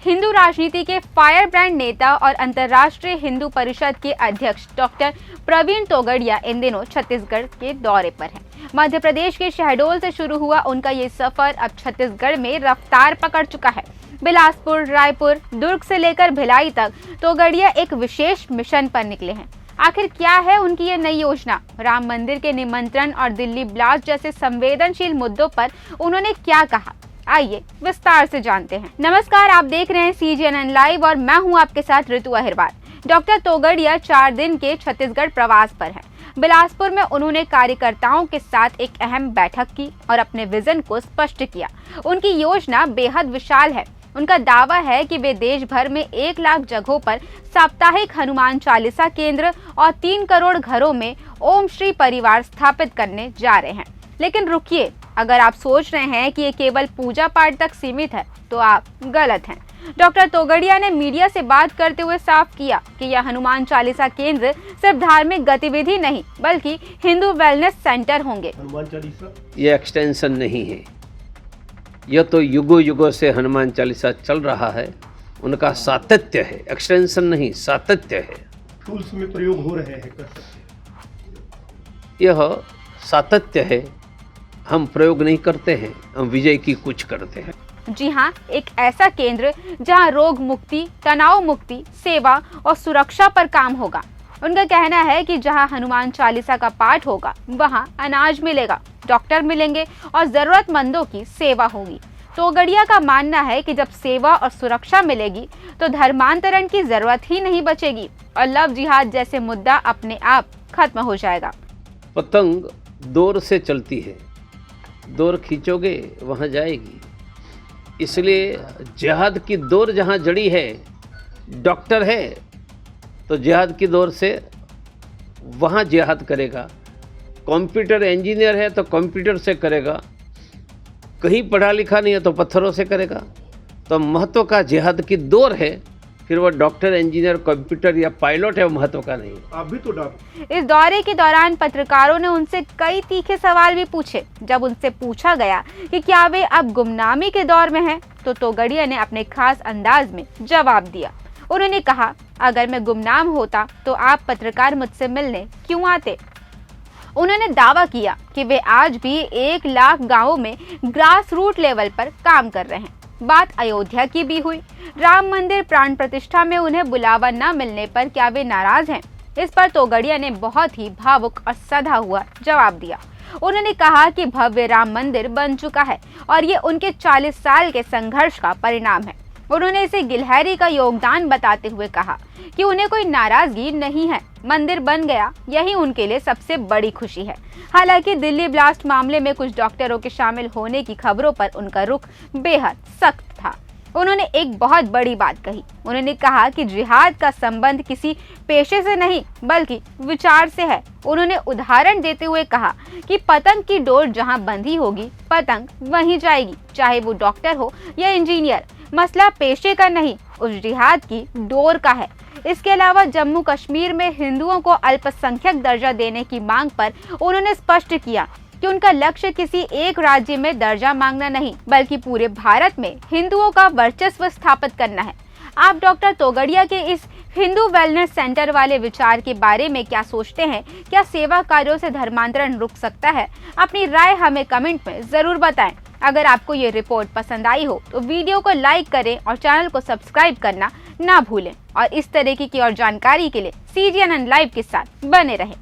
हिंदू राजनीति के fire brand नेता और अंतर्राष्ट्रीय हिंदू परिषद के अध्यक्ष डॉक्टर प्रवीण तोगड़िया इन दिनों छत्तीसगढ़ के दौरे पर हैं। मध्य प्रदेश के शहडोल से शुरू हुआ उनका ये सफर अब छत्तीसगढ़ में रफ्तार पकड़ चुका है। बिलासपुर, रायपुर, दुर्ग से लेकर भिलाई तक तोगड़िया एक विशेष मिशन पर निकले हैं। आखिर क्या है उनकी ये नई योजना? राम मंदिर के निमंत्रण और दिल्ली ब्लास्ट जैसे संवेदनशील मुद्दों पर उन्होंने क्या कहा, आइए विस्तार से जानते हैं। नमस्कार, आप देख रहे हैं CGNN लाइव और मैं हूं आपके साथ ऋतु अहिरवार। डॉक्टर तोगड़िया 4 दिन के छत्तीसगढ़ प्रवास पर हैं। बिलासपुर में उन्होंने कार्यकर्ताओं के साथ एक अहम बैठक की और अपने विजन को स्पष्ट किया। उनकी योजना बेहद विशाल है। उनका दावा है कि वे देश भर में 1 लाख जगहों पर साप्ताहिक हनुमान चालीसा केंद्र और 3 करोड़ घरों में ओम श्री परिवार स्थापित करने जा रहे हैं। लेकिन रुकिए, अगर आप सोच रहे हैं कि ये केवल पूजा पाठ तक सीमित है तो आप गलत हैं। डॉक्टर तोगड़िया ने मीडिया से बात करते हुए साफ किया कि यह हनुमान चालीसा केंद्र सिर्फ धार्मिक गतिविधि नहीं बल्कि हिंदू वेलनेस सेंटर होंगे। हनुमान चालीसा ये एक्सटेंशन नहीं है, यह तो युगों युगों से हनुमान चालीसा चल रहा है। उनका सातत्य है, एक्सटेंशन नहीं, सातत्य है। टूल्स में प्रयोग हो रहे हैं, कर सकते हैं। यह सातत्य है, हम प्रयोग नहीं करते हैं, हम विजय की कुछ करते हैं। जी हाँ, एक ऐसा केंद्र जहाँ रोग मुक्ति, तनाव मुक्ति, सेवा और सुरक्षा पर काम होगा। उनका कहना है कि जहाँ हनुमान चालीसा का पाठ होगा वहाँ अनाज मिलेगा, डॉक्टर मिलेंगे और जरूरतमंदों की सेवा होगी। तोगड़िया का मानना है कि जब सेवा और सुरक्षा मिलेगी तो धर्मांतरण की जरूरत ही नहीं बचेगी और लव जिहाद जैसे मुद्दा अपने आप खत्म हो जाएगा। पतंग डोर से चलती है, डोर खींचोगे वहाँ जाएगी। इसलिए जिहाद की डोर जहाँ जड़ी है, डॉक्टर है तो जिहाद की डोर से वहाँ जिहाद करेगा। कंप्यूटर इंजीनियर है तो कंप्यूटर से करेगा। कहीं पढ़ा लिखा नहीं है तो पत्थरों से करेगा। तो महत्व का जिहाद की डोर है, फिर वो डॉक्टर, इंजीनियर, कंप्यूटर या पायलट है, वो महत्व का नहीं। आप भी तो डॉक्टर। इस दौरे के दौरान पत्रकारों ने उनसे कई तीखे सवाल भी पूछे। जब उनसे पूछा गया कि क्या वे अब गुमनामी के दौर में हैं, तो तोगड़िया ने अपने खास अंदाज में जवाब दिया। उन्होंने कहा, अगर मैं गुमनाम होता तो आप पत्रकार मुझसे मिलने क्यों आते? उन्होंने दावा किया कि वे आज भी 1 लाख गाँवों में ग्रास रूट लेवल पर काम कर रहे हैं। बात अयोध्या की भी हुई। राम मंदिर प्राण प्रतिष्ठा में उन्हें बुलावा न मिलने पर क्या वे नाराज हैं? इस पर तोगड़िया ने बहुत ही भावुक और सधा हुआ जवाब दिया। उन्होंने कहा कि भव्य राम मंदिर बन चुका है और ये उनके 40 साल के संघर्ष का परिणाम है। उन्होंने इसे गिलहरी का योगदान बताते हुए कहा कि उन्हें कोई नाराजगी नहीं है, मंदिर बन गया, यही उनके लिए सबसे बड़ी खुशी है। हालांकि दिल्ली ब्लास्ट मामले में कुछ डॉक्टरों के शामिल होने की खबरों पर उनका रुख बेहद सख्त था। उन्होंने एक बहुत बड़ी बात कही। उन्होंने कहा कि जिहाद का संबंध किसी पेशे से नहीं बल्कि विचार से है। उन्होंने उदाहरण देते हुए कहा कि पतंग की डोर जहां बंधी होगी, पतंग वहीं जाएगी, चाहे वो डॉक्टर हो या इंजीनियर। मसला पेशे का नहीं, उस जिहाद की डोर का है। इसके अलावा जम्मू कश्मीर में हिंदुओं को अल्पसंख्यक दर्जा देने की मांग पर उन्होंने स्पष्ट किया कि उनका लक्ष्य किसी एक राज्य में दर्जा मांगना नहीं बल्कि पूरे भारत में हिंदुओं का वर्चस्व स्थापित करना है। आप डॉक्टर तोगड़िया के इस हिंदू वेलनेस सेंटर वाले विचार के बारे में क्या सोचते हैं? क्या सेवा कार्यों से धर्मांतरण रुक सकता है? अपनी राय हमें कमेंट में जरूर बताएं। अगर आपको ये रिपोर्ट पसंद आई हो तो वीडियो को लाइक करें और चैनल को सब्सक्राइब करना ना भूलें और इस तरीके की और जानकारी के लिए CGNN लाइव के साथ बने रहें।